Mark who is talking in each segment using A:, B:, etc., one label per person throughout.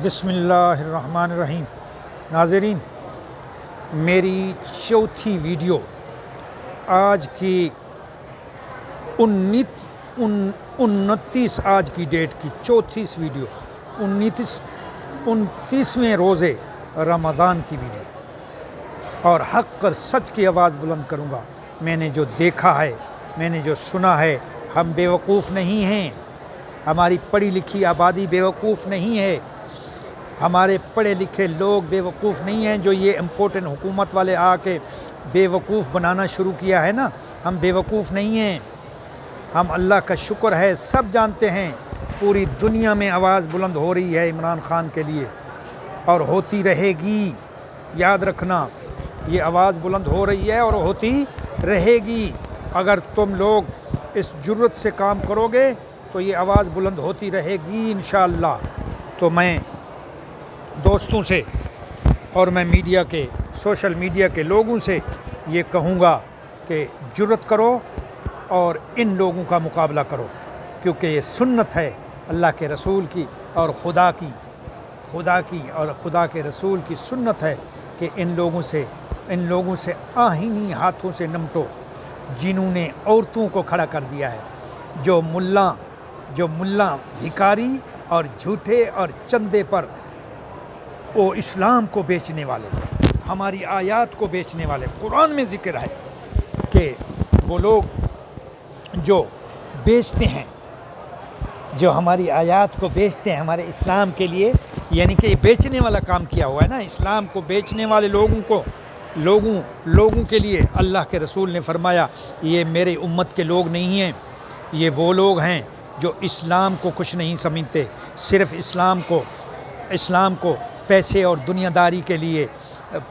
A: بسم اللہ الرحمن الرحیم۔ ناظرین، میری چوتھی ویڈیو آج کی 29 آج کی ڈیٹ کی چوتھی ویڈیو 29ویں روزے رمضان کی ویڈیو، اور حق پر سچ کی آواز بلند کروں گا۔ میں نے جو دیکھا ہے، میں نے جو سنا ہے، ہم بیوقوف نہیں ہیں، ہماری پڑھی لکھی آبادی بیوقوف نہیں ہے، ہمارے پڑھے لکھے لوگ بیوقوف نہیں ہیں جو یہ امپورٹنٹ حکومت والے آ کے بیوقوف بنانا شروع کیا ہے نا۔ ہم بیوقوف نہیں ہیں، ہم اللہ کا شکر ہے سب جانتے ہیں پوری دنیا میں آواز بلند ہو رہی ہے عمران خان کے لیے، اور ہوتی رہے گی۔ یاد رکھنا، یہ آواز بلند ہو رہی ہے اور ہوتی رہے گی۔ اگر تم لوگ اس جرت سے کام کرو گے تو یہ آواز بلند ہوتی رہے گی انشاءاللہ۔ تو میں دوستوں سے اور میں میڈیا کے سوشل میڈیا کے لوگوں سے یہ کہوں گا کہ جرت کرو اور ان لوگوں کا مقابلہ کرو، کیونکہ یہ سنت ہے اللہ کے رسول کی اور خدا کی اور خدا کے رسول کی سنت ہے کہ ان لوگوں سے آہینی ہاتھوں سے نمٹو جنہوں نے عورتوں کو کھڑا کر دیا ہے، جو ملا بھکاری اور جھوٹے اور چندے پر وہ اسلام کو بیچنے والے، ہماری آیات کو بیچنے والے۔ قرآن میں ذکر ہے کہ وہ لوگ جو بیچتے ہیں، جو ہماری آیات کو بیچتے ہیں ہمارے اسلام کے لیے، یعنی کہ یہ بیچنے والا کام کیا ہوا ہے نا، اسلام کو بیچنے والے لوگوں کے لیے اللہ کے رسول نے فرمایا یہ میرے امت کے لوگ نہیں ہیں، یہ وہ لوگ ہیں جو اسلام کو کچھ نہیں سمجھتے، صرف اسلام کو پیسے اور دنیا داری کے لیے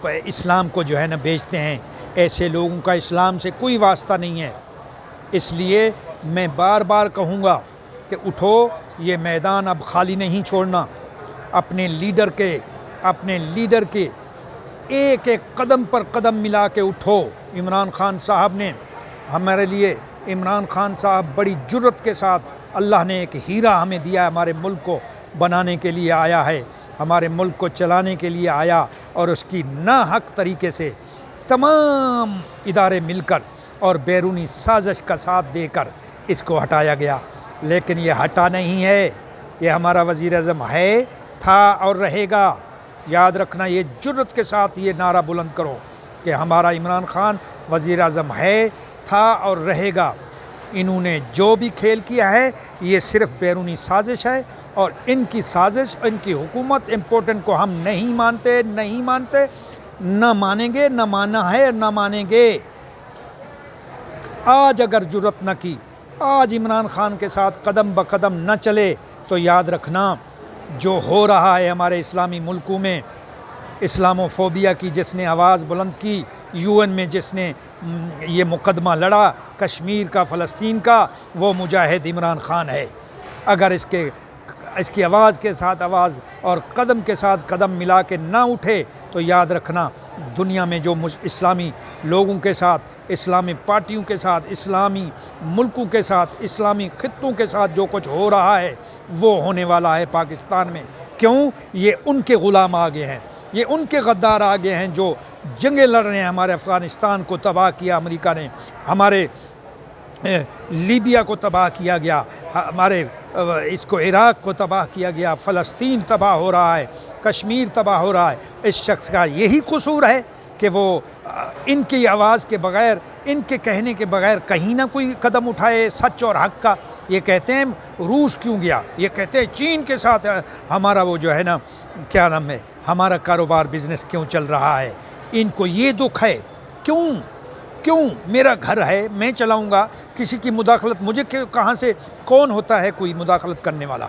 A: اسلام کو جو ہے نا بیچتے ہیں۔ ایسے لوگوں کا اسلام سے کوئی واسطہ نہیں ہے۔ اس لیے میں بار بار کہوں گا کہ اٹھو، یہ میدان اب خالی نہیں چھوڑنا۔ اپنے لیڈر کے ایک قدم پر قدم ملا کے اٹھو۔ عمران خان صاحب نے ہمارے لیے، عمران خان صاحب بڑی جرت کے ساتھ، اللہ نے ایک ہیرا ہمیں دیا، ہمارے ملک کو بنانے کے لیے آیا ہے، ہمارے ملک کو چلانے کے لیے آیا، اور اس کی ناحق طریقے سے تمام ادارے مل کر اور بیرونی سازش کا ساتھ دے کر اس کو ہٹایا گیا، لیکن یہ ہٹا نہیں ہے۔ یہ ہمارا وزیر اعظم ہے، تھا اور رہے گا۔ یاد رکھنا، یہ جرت کے ساتھ یہ نعرہ بلند کرو کہ ہمارا عمران خان وزیر اعظم ہے، تھا اور رہے گا۔ انہوں نے جو بھی کھیل کیا ہے یہ صرف بیرونی سازش ہے، اور ان کی سازش، ان کی حکومت امپورٹنٹ کو ہم نہیں مانتے، نہ مانیں گے، نہ مانا ہے، نہ مانیں گے۔ آج اگر جرت نہ کی، آج عمران خان کے ساتھ قدم بقدم نہ چلے تو یاد رکھنا جو ہو رہا ہے ہمارے اسلامی ملکوں میں، اسلامو فوبیا کی جس نے آواز بلند کی، UN میں جس نے یہ مقدمہ لڑا کشمیر کا، فلسطین کا، وہ مجاہد عمران خان ہے۔ اگر اس کی آواز کے ساتھ آواز اور قدم کے ساتھ قدم ملا کے نہ اٹھے تو یاد رکھنا دنیا میں جو اسلامی لوگوں کے ساتھ، اسلامی پارٹیوں کے ساتھ، اسلامی ملکوں کے ساتھ، اسلامی خطوں کے ساتھ جو کچھ ہو رہا ہے وہ ہونے والا ہے پاکستان میں۔ کیوں؟ یہ ان کے غلام آگے ہیں، یہ ان کے غدار آگے ہیں جو جنگیں لڑ رہے ہیں۔ ہمارے افغانستان کو تباہ کیا امریکہ نے، ہمارے لیبیا کو تباہ کیا گیا، ہمارے اس کو عراق کو تباہ کیا گیا، فلسطین تباہ ہو رہا ہے، کشمیر تباہ ہو رہا ہے۔ اس شخص کا یہی قصور ہے کہ وہ ان کی آواز کے بغیر، ان کے کہنے کے بغیر کہیں نہ کوئی قدم اٹھائے سچ اور حق کا۔ یہ کہتے ہیں روس کیوں گیا، یہ کہتے ہیں چین کے ساتھ ہمارا وہ جو ہے نا کیا نام ہے، ہمارا کاروبار بزنس کیوں چل رہا ہے۔ ان کو یہ دکھ ہے، کیوں میرا گھر ہے، میں چلاؤں گا، کسی کی مداخلت مجھے کہاں سے، کون ہوتا ہے کوئی مداخلت کرنے والا؟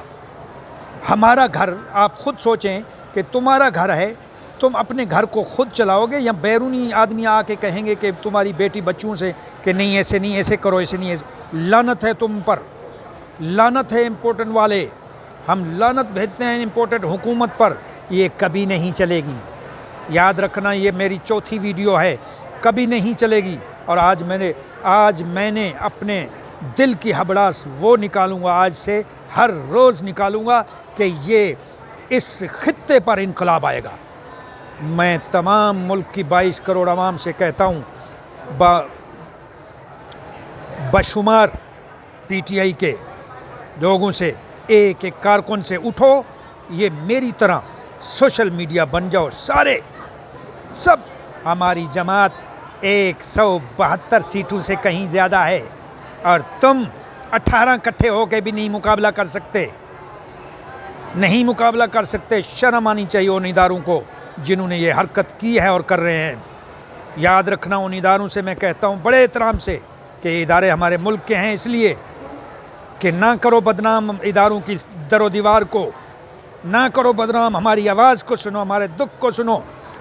A: ہمارا گھر، آپ خود سوچیں کہ تمہارا گھر ہے، تم اپنے گھر کو خود چلاؤ گے یا بیرونی آدمی آ کے کہیں گے کہ تمہاری بیٹی بچوں سے کہ نہیں ایسے کرو، ایسے نہیں، ایسے؟ لعنت ہے تم پر، لعنت ہے امپورٹنٹ والے، ہم لعنت بھیجتے ہیں امپورٹنٹ حکومت پر۔ یہ کبھی نہیں چلے گی، یاد رکھنا، یہ میری چوتھی ویڈیو ہے، کبھی نہیں چلے گی۔ اور آج میں نے اپنے دل کی ہبڑاس وہ نکالوں گا، آج سے ہر روز نکالوں گا کہ یہ اس خطے پر انقلاب آئے گا۔ میں تمام ملک کی 22 کروڑ عوام سے کہتا ہوں، بشمار پی ٹی آئی کے لوگوں سے، ایک ایک کارکن سے، اٹھو، یہ میری طرح سوشل میڈیا بن جاؤ، سارے سب۔ ہماری جماعت 172 سیٹوں سے کہیں زیادہ ہے، اور تم 18 اکٹھے ہو کے بھی نہیں مقابلہ کر سکتے، نہیں مقابلہ کر سکتے۔ شرم آنی چاہیے ان اداروں کو جنہوں نے یہ حرکت کی ہے اور کر رہے ہیں۔ یاد رکھنا، ان اداروں سے میں کہتا ہوں بڑے احترام سے کہ یہ ادارے ہمارے ملک کے ہیں، اس لیے کہ نہ کرو بدنام اداروں کی در و دیوار کو، نہ کرو بدنام، ہماری آواز کو سنو، ہمارے دکھ کو سنو،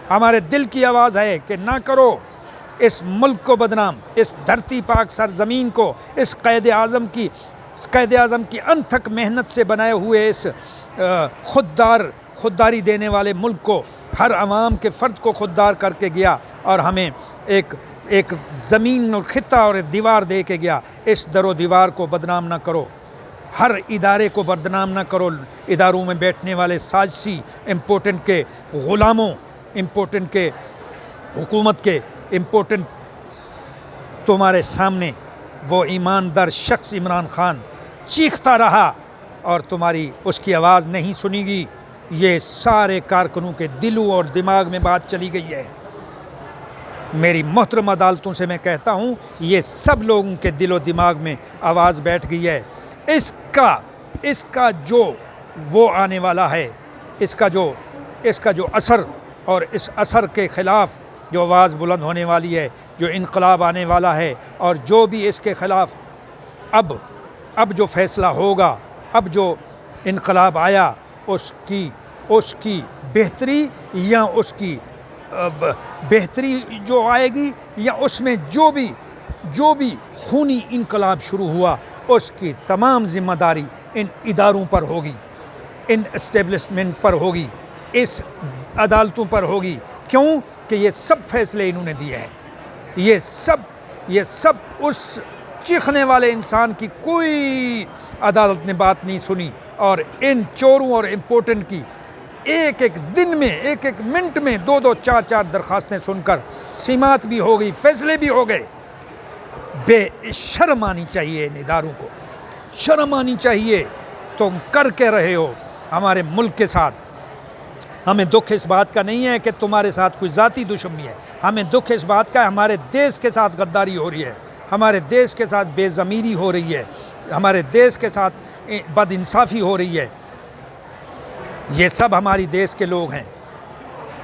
A: ہمارے دل کی آواز ہے کہ نہ کرو اس ملک کو بدنام، اس دھرتی پاک سرزمین کو، اس قائد اعظم کی انتھک محنت سے بنائے ہوئے اس خودداری دینے والے ملک کو، ہر عوام کے فرد کو خوددار کر کے گیا، اور ہمیں ایک زمین اور خطہ اور دیوار دے کے گیا۔ اس در و دیوار کو بدنام نہ کرو، ہر ادارے کو بدنام نہ کرو۔ اداروں میں بیٹھنے والے سازشی، امپورٹنٹ کے غلاموں، امپورٹنٹ کے حکومت کے امپورٹنٹ، تمہارے سامنے وہ ایماندار شخص عمران خان چیختا رہا اور تمہاری اس کی آواز نہیں سنی گی۔ یہ سارے کارکنوں کے دلوں اور دماغ میں بات چلی گئی ہے۔ میری محترم عدالتوں سے میں کہتا ہوں، یہ سب لوگوں کے دل و دماغ میں آواز بیٹھ گئی ہے۔ اس کا جو وہ آنے والا ہے، اس کا جو اثر، اور اس اثر کے خلاف جو آواز بلند ہونے والی ہے، جو انقلاب آنے والا ہے، اور جو بھی اس کے خلاف اب جو فیصلہ ہوگا، اب جو انقلاب آیا، اس کی بہتری یا اس کی بہتری جو آئے گی، یا اس میں جو بھی خونی انقلاب شروع ہوا، اس کی تمام ذمہ داری ان اداروں پر ہوگی، ان اسٹیبلشمنٹ پر ہوگی، اس عدالتوں پر ہوگی۔ کیوں کہ یہ سب فیصلے انہوں نے دیے ہیں۔ یہ سب اس چیخنے والے انسان کی کوئی عدالت نے بات نہیں سنی، اور ان چوروں اور امپورٹنٹ کی ایک دن میں، ایک منٹ میں 2 4 درخواستیں سن کر سماعت بھی ہو گئی، فیصلے بھی ہو گئے۔ بے شرم آنی چاہیے ان اداروں کو، شرم آنی چاہیے۔ تم کر کے رہے ہو ہمارے ملک کے ساتھ۔ ہمیں دکھ اس بات کا نہیں ہے کہ تمہارے ساتھ کوئی ذاتی دشمنی ہے، ہمیں دکھ اس بات کا ہے ہمارے دیش کے ساتھ غداری ہو رہی ہے، ہمارے دیش کے ساتھ بے ضمیری ہو رہی ہے، ہمارے دیش کے ساتھ بد انصافی ہو رہی ہے۔ یہ سب ہماری دیش کے لوگ ہیں،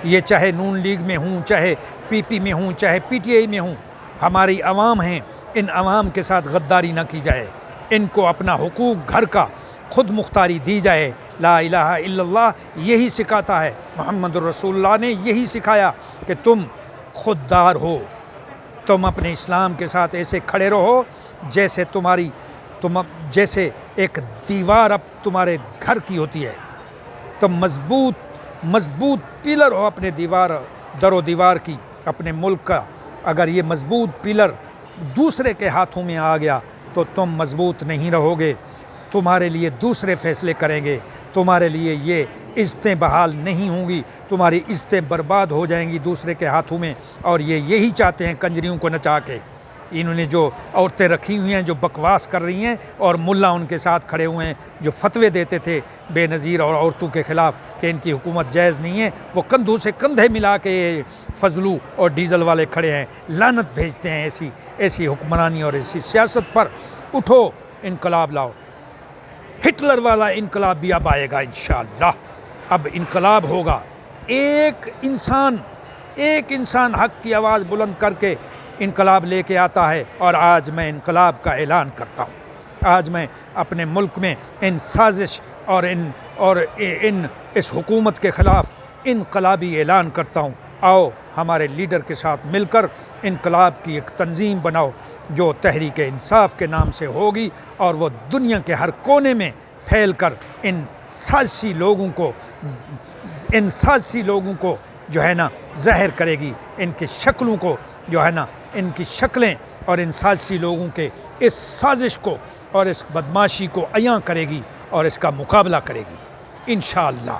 A: یہ چاہے نون لیگ میں ہوں، چاہے پی پی میں ہوں، چاہے پی ٹی آئی میں ہوں، ہماری عوام ہیں۔ ان عوام کے ساتھ غداری نہ کی جائے، ان کو اپنا حقوق گھر کا خود مختاری دی جائے۔ لا الہ الا اللہ یہی سکھاتا ہے، محمد رسول اللہ نے یہی سکھایا کہ تم خوددار ہو، تم اپنے اسلام کے ساتھ ایسے کھڑے رہو جیسے ایک دیوار اب تمہارے گھر کی ہوتی ہے۔ تم مضبوط پلر ہو اپنے در و دیوار کی، اپنے ملک کا۔ اگر یہ مضبوط پلر دوسرے کے ہاتھوں میں آ گیا تو تم مضبوط نہیں رہو گے، تمہارے لیے دوسرے فیصلے کریں گے، تمہارے لیے یہ عزتیں بحال نہیں ہوں گی، تمہاری عزتیں برباد ہو جائیں گی دوسرے کے ہاتھوں میں۔ اور یہی چاہتے ہیں کنجریوں کو نچا کے۔ انہوں نے جو عورتیں رکھی ہوئی ہیں جو بکواس کر رہی ہیں، اور ملا ان کے ساتھ کھڑے ہوئے ہیں جو فتوے دیتے تھے بے نظیر اور عورتوں کے خلاف کہ ان کی حکومت جائز نہیں ہے، وہ کندھوں سے کندھے ملا کے فضلو اور ڈیزل والے کھڑے ہیں، لعنت بھیجتے ہیں ایسی حکمرانی اور ایسی سیاست پر۔ اٹھو، انقلاب لاؤ۔ ہٹلر والا انقلاب بھی اب آئے گا انشاءاللہ۔ اب انقلاب ہوگا، ایک انسان حق کی آواز بلند کر کے انقلاب لے کے آتا ہے۔ اور آج میں انقلاب کا اعلان کرتا ہوں، آج میں اپنے ملک میں ان سازش اور اس حکومت کے خلاف انقلابی اعلان کرتا ہوں۔ آؤ ہمارے لیڈر کے ساتھ مل کر انقلاب کی ایک تنظیم بناؤ جو تحریک انصاف کے نام سے ہوگی، اور وہ دنیا کے ہر کونے میں پھیل کر ان سازشی لوگوں کو جو ہے نا ظاہر کرے گی، ان کی شکلوں کو جو ہے نا، ان کی شکلیں اور ان سازشی لوگوں کے اس سازش کو اور اس بدماشی کو عیاں کرے گی اور اس کا مقابلہ کرے گی انشاءاللہ۔